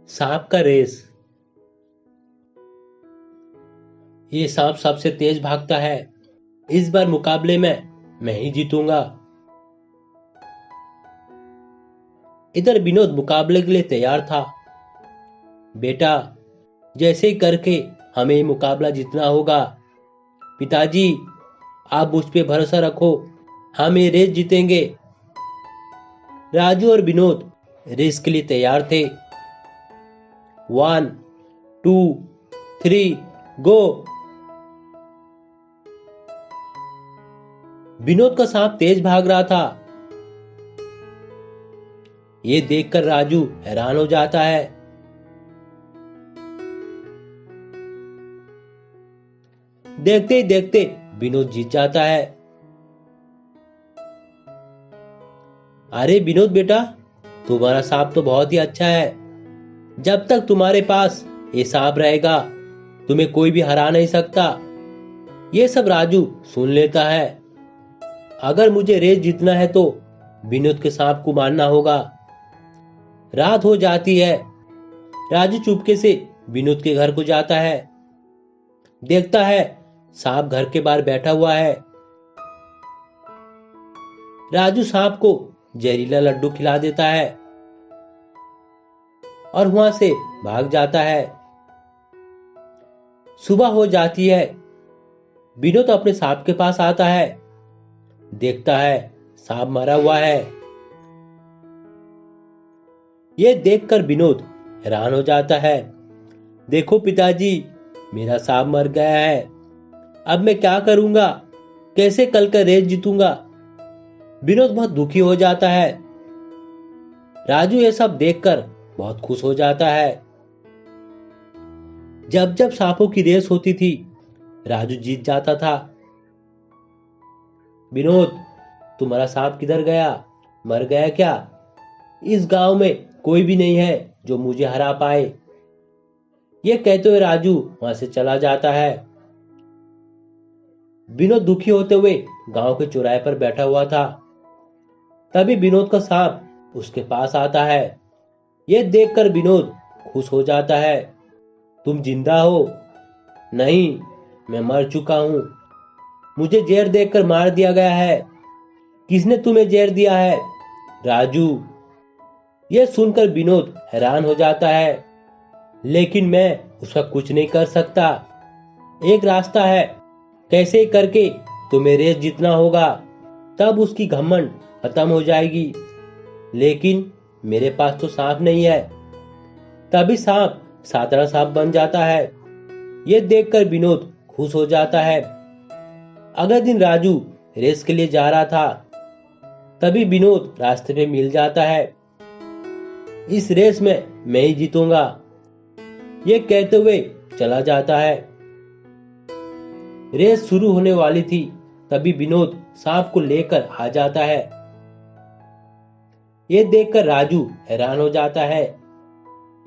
सांप का रेस। ये सांप सबसे तेज भागता है। इस बार मुकाबले में मैं ही जीतूंगा। इधर विनोद मुकाबले के लिए तैयार था। बेटा, जैसे ही करके हमें ये मुकाबला जीतना होगा। पिताजी, आप मुझ पे भरोसा रखो, हम ये रेस जीतेंगे। राजू और विनोद रेस के लिए तैयार थे। 1 2 3 गो। विनोद का सांप तेज भाग रहा था। ये देखकर राजू हैरान हो जाता है। देखते ही देखते विनोद जीत जाता है। अरे विनोद बेटा, तुम्हारा सांप तो बहुत ही अच्छा है। जब तक तुम्हारे पास ये सांप रहेगा, तुम्हें कोई भी हरा नहीं सकता। ये सब राजू सुन लेता है। अगर मुझे रेस जीतना है तो विनोद के सांप को मारना होगा। रात हो जाती है। राजू चुपके से विनोद के घर को जाता है। देखता है सांप घर के बाहर बैठा हुआ है। राजू सांप को जहरीला लड्डू खिला देता है और वहां से भाग जाता है। सुबह हो जाती है। विनोद अपने सांप के पास आता है। देखता है सांप मरा हुआ है। यह देखकर विनोद हैरान हो जाता है। देखो पिताजी, मेरा सांप मर गया है। अब मैं क्या करूंगा? कैसे कल का रेस जीतूंगा? विनोद बहुत दुखी हो जाता है। राजू ये सब देखकर बहुत खुश हो जाता है। जब जब सांपों की रेस होती थी, राजू जीत जाता था। विनोद, तुम्हारा सांप किधर गया? मर गया क्या? इस गांव में कोई भी नहीं है जो मुझे हरा पाए। ये कहते हुए राजू वहां से चला जाता है। विनोद दुखी होते हुए गांव के चौराहे पर बैठा हुआ था। तभी विनोद का सांप उसके पास आता है। यह देखकर विनोद खुश हो जाता है। तुम जिंदा हो? नहीं, मैं मर चुका हूं। मुझे जहर देकर मार दिया गया है। किसने तुम्हें जहर दिया है? राजू। यह सुनकर विनोद हैरान हो जाता है। लेकिन मैं उसका कुछ नहीं कर सकता। एक रास्ता है, कैसे करके तुम्हें रेस जीतना होगा, तब उसकी घमंड खत्म हो जाएगी। लेकिन मेरे पास तो सांप नहीं है। तभी सांप साधारण सांप बन जाता है। यह देखकर विनोद खुश हो जाता है। अगले दिन राजू रेस के लिए जा रहा था। तभी विनोद रास्ते में मिल जाता है। इस रेस में मैं ही जीतूंगा, ये कहते हुए चला जाता है। रेस शुरू होने वाली थी। तभी विनोद सांप को लेकर आ जाता है। ये देखकर राजू हैरान हो जाता है।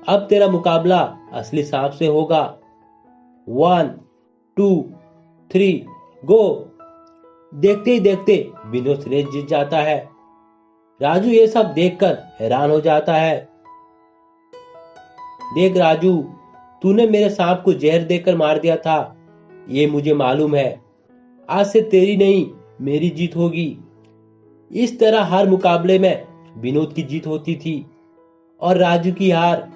अब तेरा मुकाबला असली सांप से होगा। 1 2 3 गो। देखते ही देखते विनोद रेस जीत जाता है। राजू ये सब देखकर हैरान हो जाता है। देख राजू, तूने मेरे सांप को जहर देकर मार दिया था। ये मुझे मालूम है। आज से तेरी नहीं, मेरी जीत होगी। इस तरह हर मुकाबले में विनोद की जीत होती थी और राजू की हार।